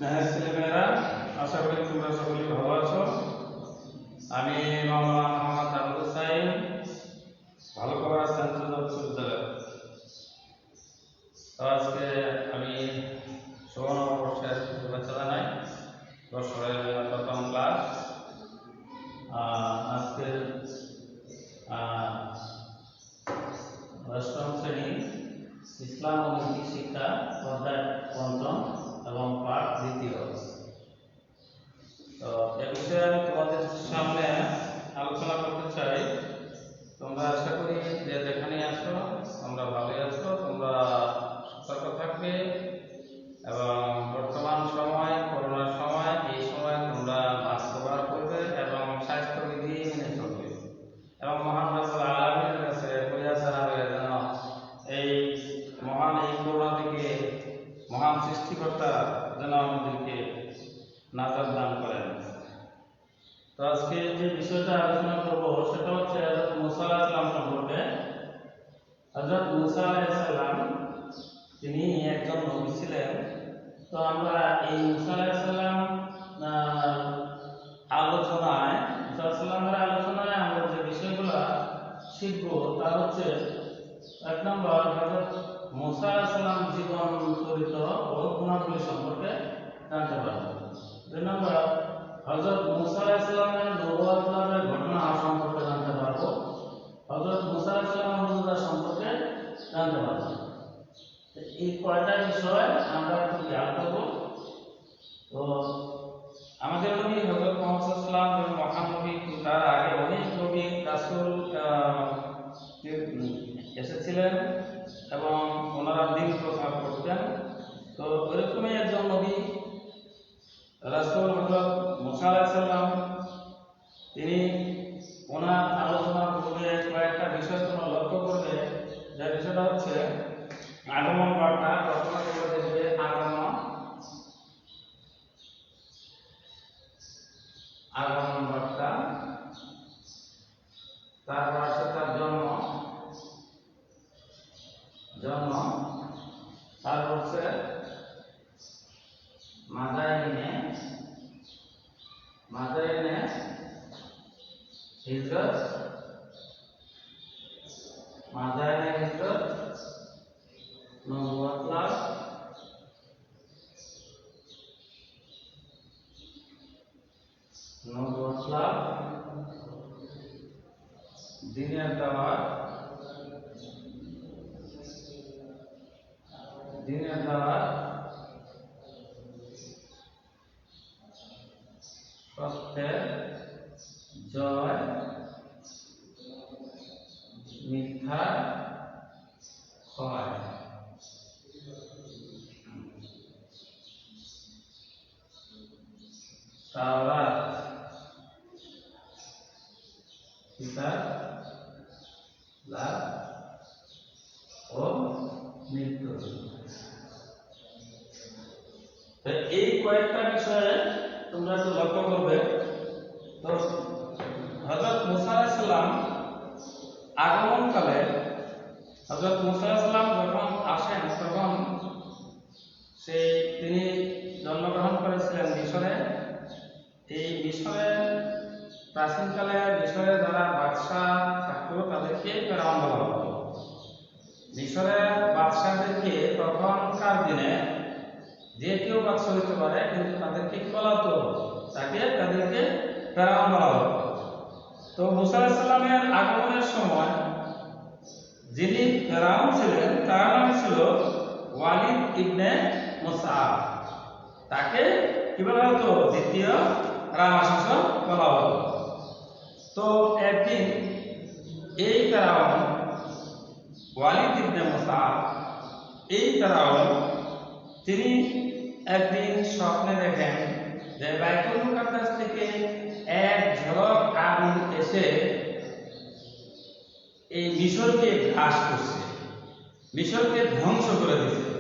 স্নেহের ছেলেমেয়েরা, আশা করি তোমরা সকলেই ভালো আছো। আমি মাওলানা মোহাম্মদ আবুল হুসাইন, ভালো খবর সেন্ট্রাল বিশ্ববিদ্যালয়। তো আজকে আমি সুবর্ণবর্ষের শুভেচ্ছা জানাই। বছরের প্রথম ক্লাস। আজকে অষ্টম শ্রেণী ইসলাম ও নীতি শিক্ষা অধ্যায় পঞ্চম এবং পাঠ দ্বিতীয়। তো এ বিষয়ে আমি তোমাদের সামনে আলোচনা করতে চাই। তোমরা আশা করি যে যেখানে আছো তোমরা ভালোই আছো, তোমরা সতর্ক থাকবে এবং বর্তমান সময় করোনার সময়, এই সময় তোমরা মাস্ক ব্যবহার করবে এবং স্বাস্থ্যবিধি মেনে চলবে এবং মহান রাব্বুল আলামিনের কাছে ফরিয়াদ জানাবে যেন এই করোনা থেকে মহান সৃষ্টিকর্তা যেন আমাদেরকে নাজাত দান করেন। তো আজকে যে বিষয়টা আলোচনা করব সেটা হচ্ছে হযরত মুসা আলাইহিস সালাম সম্পর্কে। হযরত মুসা আলাইহিস সালাম তিনি একজন নবী ছিলেন। তো আমরা এই মুসা আলাইহিস সালাম আলোচনায় আমরা যে বিষয়গুলো শিখব তা হচ্ছে, এক নম্বর হযরত মুসা আলাইহিস সালাম জীবন চরিত্র ও গুণাবলী সম্পর্কে জানতে পারব। দুই নম্বর হযরত মুসা আলাইহিস সালামের নবুয়ত লাভের ঘটনা সম্পর্কে জানতে পারব। হযরত মুসা আলাইহিস সালামের মুজিজা সম্পর্কে জানতে পারব। এই কয়টা বিষয় আমরা একটু খেয়াল করব। তো আমাদের নবী হযরত মুহাম্মদ সাল্লাল্লাহু আলাইহি ওয়াসাল্লাম মহানবী, তার আগে অনেক নবী রাসূল এসেছিলেন এবং ওনারা দিন প্রচার করতেন। তো এরকমই একজন নবী রাসূল হযরত মুসা আলাইহিস সালাম, তিনি ওনার আলোচনার পূর্বে কয়েকটা বিষয় তোমরা লক্ষ্য করবে। যে বিষয়টা হচ্ছে আগমন বার্তা। প্রথমে তোমরা দেখবে আগমন বার্তা, তারপর আছে তার জন্ম, তারপর হচ্ছে মাদাইনে হিজরত, নবুয়ত লাভ, দিনের দাওয়াত, সত্যের জয়, মিথ্যা ক্ষয়। তাওরাত, কিতাব লাভ ও মৃত্যু। এই কয়েকটা বিষয়ে তোমরা একটু লক্ষ্য করবে। তো হযরত মুসা আলাইহিস সালাম আগমনকালে, হযরত মুসা আলাইহিস সালাম যখন আসেন তখন তিনি জন্মগ্রহণ করেছিলেন মিশরে। এই মিশরে প্রাচীনকালে মিশরে যারা বাদশাহ থাকতো তাদেরকে ফেরাউন বলা হতো। মিশরের বাদশাহদেরকে তখনকার দিনে যে কেউ বাদশাহ হইতে পারে, কিন্তু তাদেরকে কি বলা হতো? তাদেরকে ফেরাউন বলা হতো। তো মুসা আলাইহিস সালামের আগমনের সময় যিনি ফেরাউন ছিলেন তার নাম ছিল ওয়ালিদ ইবনে মুসআব। তাকে কি বলা হতো? দ্বিতীয় রামাশাসক বলা হতো। তো একদিন এই ফেরাউন ওয়ালিদ ইবনে মুসআব, এই ফেরাউন তিনি একদিন স্বপ্নে দেখেন যে বাইতুল মুকাদ্দাস থেকে এক ঝলক আগুন এসে এই মিশরকে গ্রাস করছে, মিশরকে ধ্বংস করে দিচ্ছে।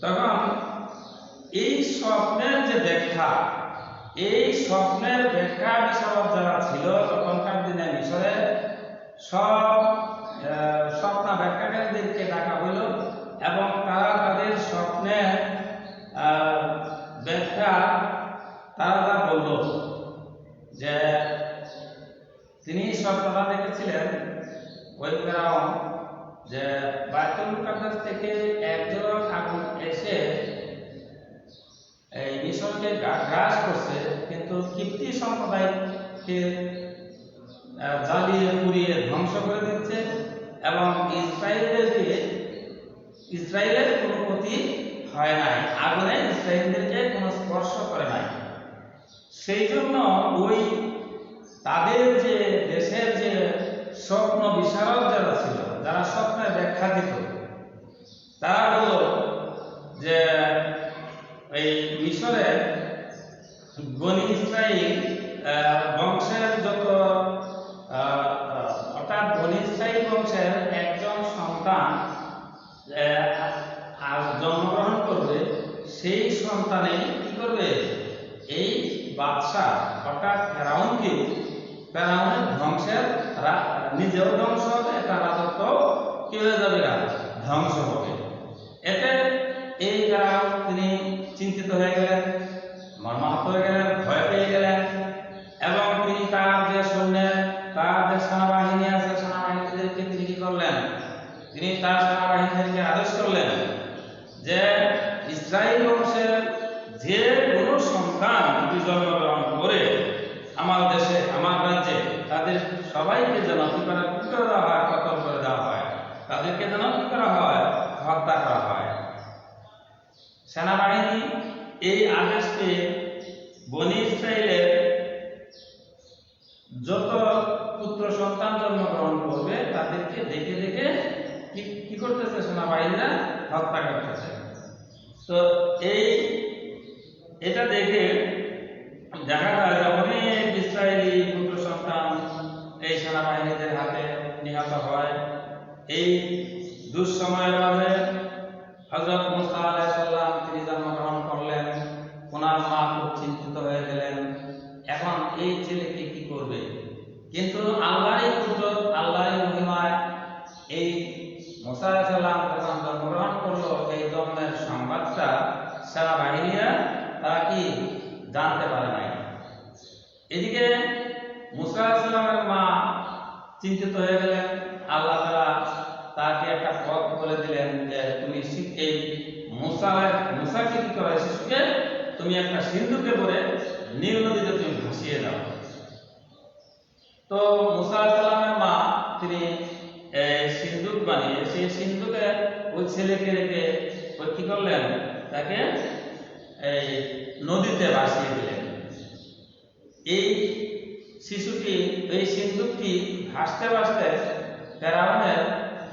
তখন এই স্বপ্নের যে ব্যাখ্যা, এই স্বপ্নের ব্যাখ্যা বিশারদ যারা ছিল তখনকার দিনে মিশরে, সব স্বপ্ন ব্যাখ্যাকারীদেরকে ডাকা হইল এবং তারা তাদের স্বপ্নের যে বাইতুল মুকাদ্দাস থেকে একজন আগুন এসে এই মিশরকে গ্রাস করছে, কিন্তু কিপ্তি সম্প্রদায়কে জ্বালিয়ে পুড়িয়ে ধ্বংস করে দিচ্ছে এবং ইসরায়েলের কোনো ক্ষতি হয় নাই, আগুনে ইসরায়েলদেরকে কোনো স্পর্শ করে নাই। সেই জন্য ওই তাদের যে দেশের যে স্বপ্ন বিশারদ যারা ছিল, যারা স্বপ্নের ব্যাখ্যা দিত, তারা বলল যে এই মিশরের বনি ইসরাইল বংশের যত অর্থাৎ বনি ইসরাইল বংশের একজন সন্তান আর জন্মগ্রহণ করবে, সেই সন্তানে কি করবে, এই বাদশাহ অর্থাৎ ফেরাউনের ধ্বংসের নিজেও ধ্বংস হবে, একটা রাজত্ব কি হয়ে যাবে, ধ্বংস হবে। এতে এই ফেরাউন তিনি চিন্তিত হয়ে গেলেন, মর্মাহত হয়ে গেলেন, ভয় পেয়ে গেলেন এবং তিনি তার যে সৈন্যের তার যে সেনাবাহিনী আছে সেনাবাহিনীদেরকে তিনি কি করলেন, তিনি তার সেনাবাহিনীদেরকে আদেশ করলেন যে ইসরায়েল বংশের যে কোনো সন্তান যদি জন্মগ্রহণ করে আমার দেশে আমার রাজ্যে, তাদের সবাইকে যেন কি করে দেওয়া হয়, কতল করে দেওয়া হয়, তাদেরকে যেন কি করা হয়, হত্যা করা হয়। সেনাবাহিনী এই আদেশ পেয়ে বনি ইসরায়েলের যত পুত্র সন্তান জন্মগ্রহণ করবে তাদেরকে দেখে দেখে কি করতেছে, সেনাবাহিনীরা হত্যা করতেছে। তো এটা দেখে দেখা যায় যে অনেক ইসরায়েলি পুত্র সন্তান এই সেনাবাহিনীদের হাতে নিহত হয়। এই দুঃসময়ের মাঝে হযরত মুসা আলাইহিস সালাম তিনি জন্মগ্রহণ করলেন। ওনার মা খুব চিন্তিত হয়ে গেলেন, এখন এই ছেলেকে কি করবে। কিন্তু আল্লাহরই কুদরত, আল্লাহরই মহিমায় এই মুসা আলাইহিস সালাম যখন জন্মগ্রহণ করলো, এই জন্মের সংবাদটা সেনাবাহিনীরা তারা কি জানতে পারে নাই। এদিকে মুসা আলাইহিস সালামের মা চিন্তিত হয়ে গেলেন। আল্লাহ তাআলা তাকে একটা পথ বলে দিলেন যে তুমি এই মুসাকে কি করো, শিশুকে তুমি একটা সিন্ধুকে ভরে নীল নদীতে তুমি ভাসিয়ে দাও। তো মুসা আলাইহিস সালামের মা তিনি সিন্ধুক বানিয়ে সেই সিন্ধুকে ওই ছেলেকে রেখে কি করলেন, তাকে এই নদীতে ভাসিয়ে দিলেন। এই শিশুটি, এই সিন্ধুকটি ভাসতে ভাসতে ফেরাউনের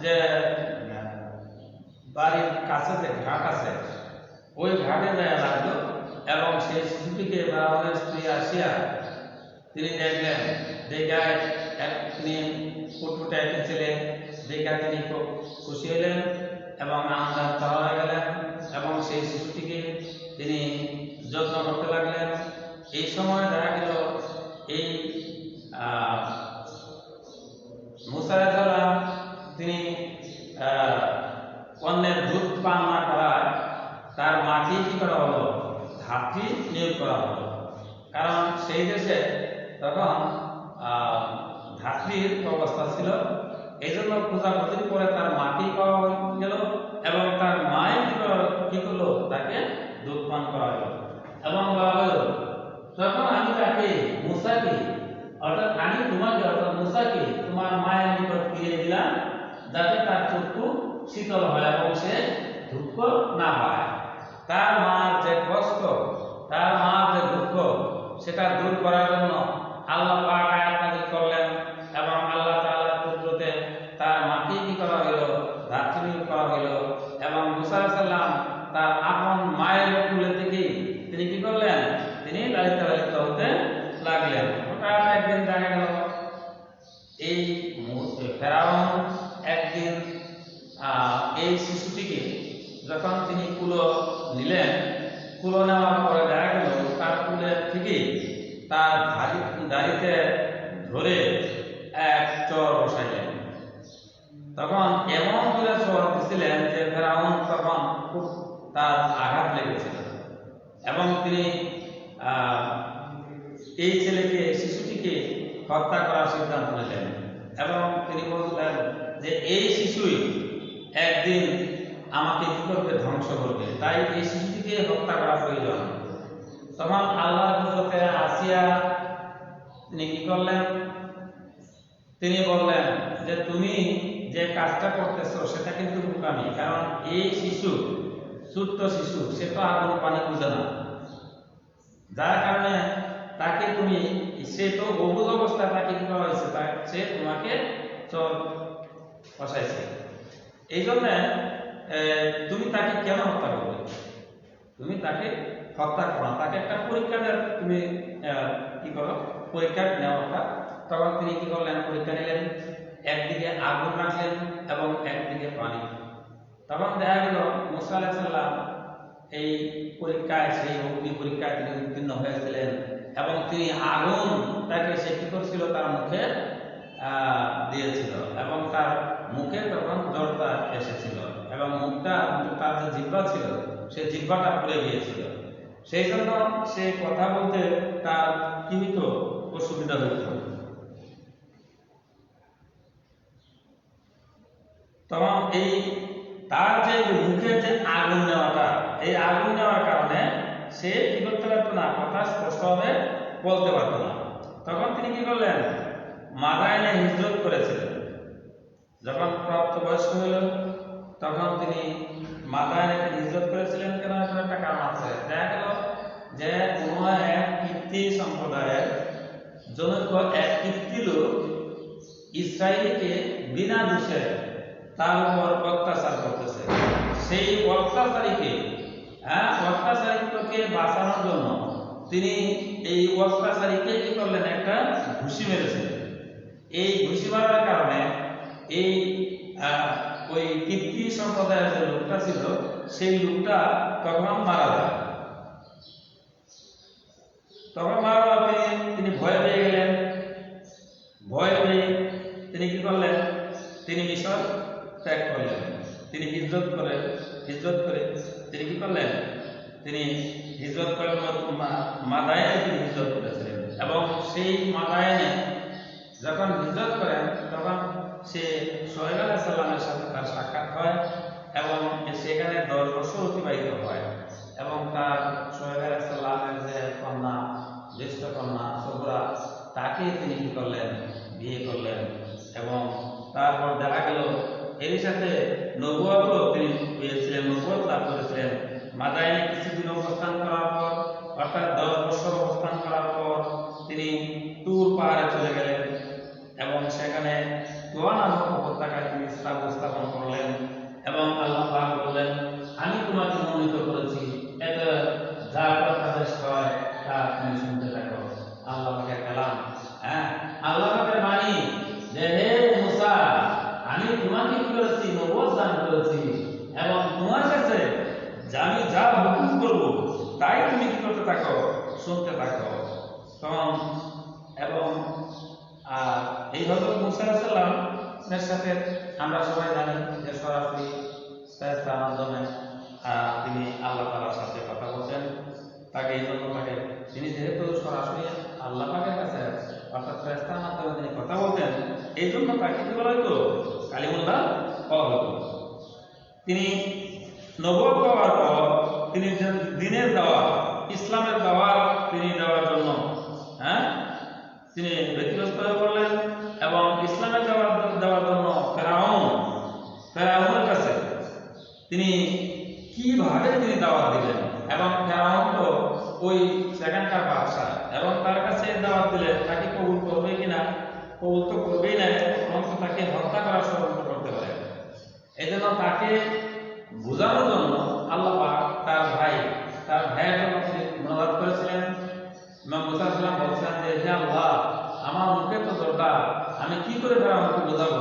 যে বাড়ির কাছে যে ঘাট আছে ওই ঘাটে যায় লাগলো এবং সেই শিশুটিকে ফেরাউনের স্ত্রী আসিয়া তিনি দেখলেন, দেখায় তিনি ফুটফুটে একটি ছেলে, দেখা তিনি খুব খুশি হইলেন এবং আনন্দান্বিত হয়ে গেলেন এবং সেই শিশুটিকে তিনি যত্ন করতে লাগলেন। এই সময় দেখা গেল এই মুসা আলাইহিস সালাম তিনি অন্যের দুধ পান না করায় তার মাকে কি করা হলো, ধাত্রী নিয়োগ করা হলো। কারণ সেই দেশে তখন ধাত্রীর অবস্থা ছিল, এই জন্য খোঁজাখুঁজির পরে তার মাটি পাওয়া গেল এবং তার মায়ের কি করলো, তাকে দুধ পান করা হলো এবং বলা হলো তখন আমি তাকে মুসাকে অর্থাৎ আমি তোমাকে অর্থাৎ মুসাকে তোমার মায়ের নিকট ফিরিয়ে দিলাম, যাতে তার চক্ষু শীতল হয় এবং সে দুঃখ না পায়। তার মার যে কষ্ট, তার মার যে দুঃখ, সেটা দূর করার জন্য আল্লাহ পাক আয়াত নাযিল করলেন এবং আল্লাহ তাআলার কুদরতে তার মাকে কি করা হলো, ধাত্রী নিয়োগ করা হলো এবং মুসা আলাইহিস সালাম তার আপন মায়ের কোলে থেকে তিনি কি করলেন, তিনি লালিত পালিত হতে লাগলেন। হঠাৎ একদিন দেখা গেল এই ফেরাউন একদিন এই শিশুটিকে যখন তিনি কুলো নিলেন, কুলো নেওয়ার পরে দেখা গেল তার কুলের থেকে তার দাড়িতে ধরে এক চর বসাইলেন। তখন এমন করে চর দিছিলেন যে ফেরাউন তখন খুব তার আঘাত লেগেছিল এবং তিনি এই ছেলেকে, শিশুটিকে হত্যা করার সিদ্ধান্ত নিলেন এবং তিনি বললেন যে এই শিশুই একদিন আমাকে কি করবে, ধ্বংস করবে, তাই এই শিশুটিকে হত্যা করা প্রয়োজন। তখন আল্লাহর কুদরতে আসিয়া তিনি কি করলেন, তিনি বললেন যে তুমি যে কাজটা করতেছো সেটা কিন্তু বোকামি, কারণ এই শিশু, ছোট্ট শিশু, সে তো আগুন পানি বুঝে না, যার কারণে তাকে তুমি, সে তো অবুঝ অবস্থায় তাকে কি করা হয়েছে, সে তোমাকে চোর বসাইছে, এই জন্য তুমি তাকে কেন হত্যা করবে, তুমি তাকে হত্যা করো, তাকে একটা পরীক্ষা দেয়, তুমি কি করো, পরীক্ষা নেওয়াটা। তখন তিনি কি করলেন, পরীক্ষা নিলেন, একদিকে আগুন রাখলেন এবং একদিকে পানি। তখন দেখা গেল মুসা আলাইহিস সালাম এই পরীক্ষায়, সেই অগ্নি পরীক্ষায় তিনি উত্তীর্ণ হয়েছিলেন এবং তিনি আগুন তাকে সে কি করছিল, তার মুখে দিয়েছিল এবং তার মুখে তখন জ্বরটা এসেছিল এবং মুখটা, তার যে জিহ্বা ছিল সেই জিহ্বাটা পুড়ে গিয়েছিল, সেই জন্য সে কথা বলতে তার কি হইত, অসুবিধা হইত। তখন এই তার যে মুখের যে আগুন নেওয়াটা, এই আগুন নেওয়ার কারণে সে কি করতে পারতো না, কথা স্পষ্টভাবে বলতে পারতো না। তখন তিনি কি করলেন, মাদায়েনে হিজরত করেছিলেন। যখন প্রাপ্তবয়স্ক হইল তখন তিনি মাদায়েনে হিজরত করেছিলেন। কেন, এটার একটা কারণ আছে। দেখা গেল যে কোন এক কীর্তি সম্প্রদায়ের জনৈক এক কীর্তি লোক ইসরায়েলকে বিনা দোষে তার উপর অত্যাচার করতেছে, সেই অত্যাচারিককে বাঁচানোর জন্য তিনি এই অত্যাচারীকে কি করলেন, একটা ঘুষি মেরেছিলেন। এই ঘুষি মারার কারণে এই ওই কীর্তি সম্প্রদায়ের যে লোকটা ছিল সেই লোকটা তখন মারা যায়। তখন মারা যাওয়াতে তিনি ভয় পেয়ে গেলেন। ভয় পেয়ে তিনি কি করলেন, তিনি মিশর ত্যাগ করলেন। তিনি হিজরত করে তিনি কি করলেন, তিনি হিজরত করে মাদায়েনে তিনি হিজরত করেছিলেন এবং সেই মাদায়েনে যখন হিজরত করেন তখন সে সোহেব আলাইহিস সালামের সাথে তার সাক্ষাৎ হয় এবং সেখানে 10 বছর অতিবাহিত হয় এবং তার সোহেব আলাইহিস সালামের যে কন্যা, জ্যেষ্ঠ কন্যা সুবরা, তাকে তিনি কি করলেন, বিয়ে করলেন এবং তারপর দেখা গেল এর সাথে নবুয়তও তিনি পেয়েছিলেন, নবুয়ত লাভ করেছিলেন। মাদায়েনে কিছুদিন অবস্থান করার পর, অর্থাৎ 10 বছর অবস্থান করার পর তিনি তুর পাহাড়ে চলে গেলেন এবং সেখানে তুয়া নামক উপত্যকায় তিনি স্থাপন করলেন এবং আল্লাহ পাক বললেন, আমি তোমাকে মনোনীত করেছি, এতে যা আদেশ হয় তা তুমি শুনতে থাকো। আল্লাহ পাকের কালাম, আল্লাহ পাকের বাণী যে হে মুসা, আমি তোমাকে কি করেছি, নবুয়ত দান করেছি এবং তোমার কাছে আমি যা হুকুম করব তাই তুমি কি করতে থাকো, শুনতে থাকো। তখন এবং এই হযরত মুসা আলাইহিস সালামের সাথে আমরা সবাই জানি যে সরাসরি ফেরেশতার মাধ্যমে তিনি আল্লাহ তাআলার সাথে কথা বলতেন। তাকে এই জন্য তাকে, তিনি যেহেতু সরাসরি আল্লাহ পাকের কাছে অর্থাৎ ফেরেশতার মাধ্যমে তিনি কথা বলতেন, এই জন্য তাকে কি বলা হতো, কালিমুল্লাহ বলা হতো। তিনি নবুয়ত পাওয়ার পর তিনি দ্বীনের দাওয়াত, ইসলামের দাওয়াত তিনি দেওয়ার জন্য তিনি ব্যতিব্যস্ত হয়ে পড়লেন এবং ইসলামের দাওয়াত দেওয়ার জন্য ফেরাউনের কাছে তিনি কিভাবে তিনি দাওয়াত দিলেন এবং ফেরাউন তো ওই সেখানকার বাদশাহ এবং তার কাছে দাওয়াত দিলে তাকে কবুল করবে কিনা, কবুল তো করবেই না, বরঞ্চ তাকে হত্যা করার ষড়যন্ত্র করতে পারে। এই জন্য তাকে বোঝানোর জন্য আল্লাহ পাক তার ভাইয়ের জন্য তিনি মুনাজাত করেছিলেন। ইমাম মুসা আলাইহিস সালাম বলছেন যে হে আল্লাহ, আমার মুখে তো জোরটা, আমি কি করে ফেরাউনকে বোঝাবো।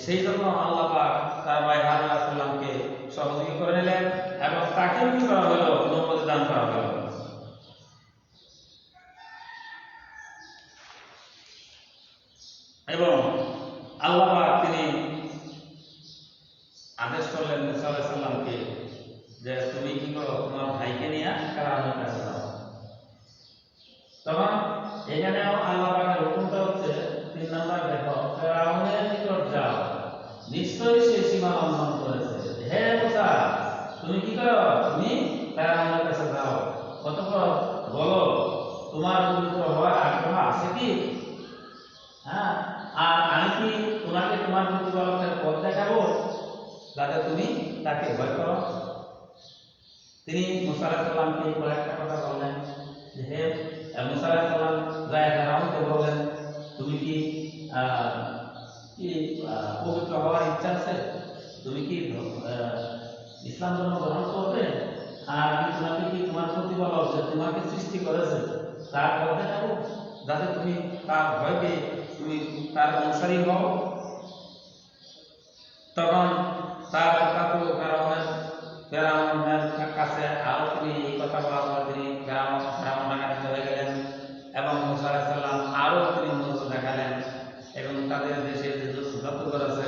সেই জন্য আল্লাহ পাক তার ভাই হারুন আলাইহিস সালামকে সহযোগী করে নিলেন এবং তাকে কি করা হলো, নবুয়ত দান করা হলো। এবং আল্লাহ পাক তিনি আদেশ করলেন মুসা আলাইহিস সালামকে যে তুমি কি করো, তোমার ভাইকে নিয়ে ফেরাউনের কাছে যাও। তখন এখানেও আল্লাহ পাকের হুকুমটা হচ্ছে 3 নাম্বার, দেখো ফেরাউনের নিকট যাও, নিশ্চয়ই সে সীমা লঙ্ঘন করেছে। তুমি তাকে ভয় করো। তিনি মুসা আলাইহিস সালামকে একটা কথা বললেন যে হে মুসা আলাইহিস সালাম যায় ফেরাউনকে বললেন তুমি কি পবিত্র হওয়ার ইচ্ছা আছে, তুমি কি ইসলাম ধর্ম গ্রহণ করবে, আর তোমাকে কি তোমার প্রতিপালক যে তোমাকে সৃষ্টি করেছে তার পথে যাবো, যাতে তুমি তার ভয় পেয়ে তুমি তার অনুসারী হও। তখন তার কথা তো ফেরাউনের কাছে আরো তিনি এই কথা বলার পর তিনি ফেরাউন রাগান্বিত হয়ে গেলেন এবং মুসা আলাইহিস সালাম আরো তিনি মনোযোগ দেখালেন এবং তাদের দেশে যে জাদুঘর আছে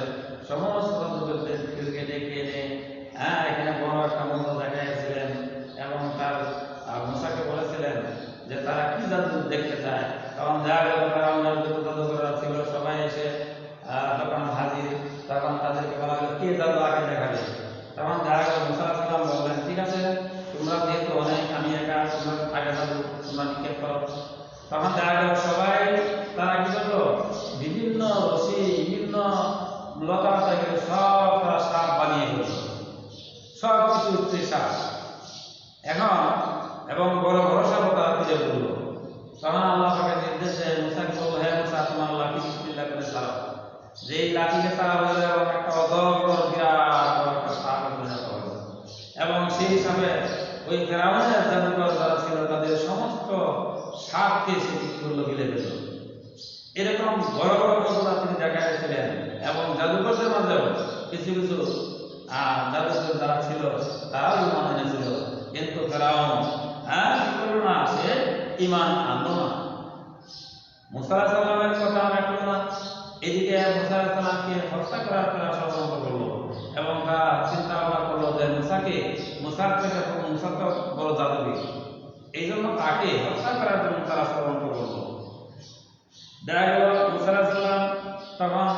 সমস্ত জাদুঘরদেরকে ডেকে এনে এখানে বড় একটা মনোযোগ দেখাইছিলেন এবং তার মুসাকে বলেছিলেন যে তারা কি জাদু দেখতে চায়। তখন দেখা গেল ফেরাউনের যত জাদুঘর ছিল সবাই এসে যখন হাজির, তখন তাদেরকে বলা হলো কে জাদু আগে দেখাবে। তখন দেখা গেল মুসা আলাইহিস সালাম বললেন ঠিক আছে তোমরা যেহেতু অনেক আমি একা, তোমরা আগে জাদু তোমরা নিক্ষেপ করো। তখন দেখা গেল সবাই তারা কি করলো বিভিন্ন রশি বিভিন্ন লতা থেকে সব তারা সাপ বানিয়ে ফেলল, সব কিছু সাপ এখন এবং বড় বড় সাপ তারা তুলে ফেলল। তখন আল্লাহ পাকের নির্দেশে মুসাকে বলল হে মুসা তোমার লাঠি বিসমিল্লাহ করে ছাড়াও। যেই লাঠিকে ছাড়া হলো এবং একটা অজগর বিরাট বড় একটা সাপ পরিণত হলো এবং সেই হিসাবে ওই ফেরাউনের জাদুকর যারা ছিল তাদের সমস্ত সাপকে সে কি করলো গিলে ফেলল। এরকম বড় বড় ঘটনা তিনি দেখাইছিলেন এবং জাদুকরদের মাঝেও কিছু কিছু জাদুকর যারা ছিল তারাও ইমান এনেছিল, কিন্তু ফেরাউন কি করল না, সে ইমান আনলো না, মুসা আলাইহিস সালামের কথা রাখলো না। এদিকে মুসা আলাইহিস সালামকে হত্যা করার তারা ষড়যন্ত্র করলো এবং তারা চিন্তা ভাবনা করলো যে মুসার থেকে মুসা তো বড় জাদুবিদ, এই জন্য তাকে হত্যা করার জন্য তারা ষড়যন্ত্র করলো। দেখা গেল মুসা আলাইহিস সালাম তখন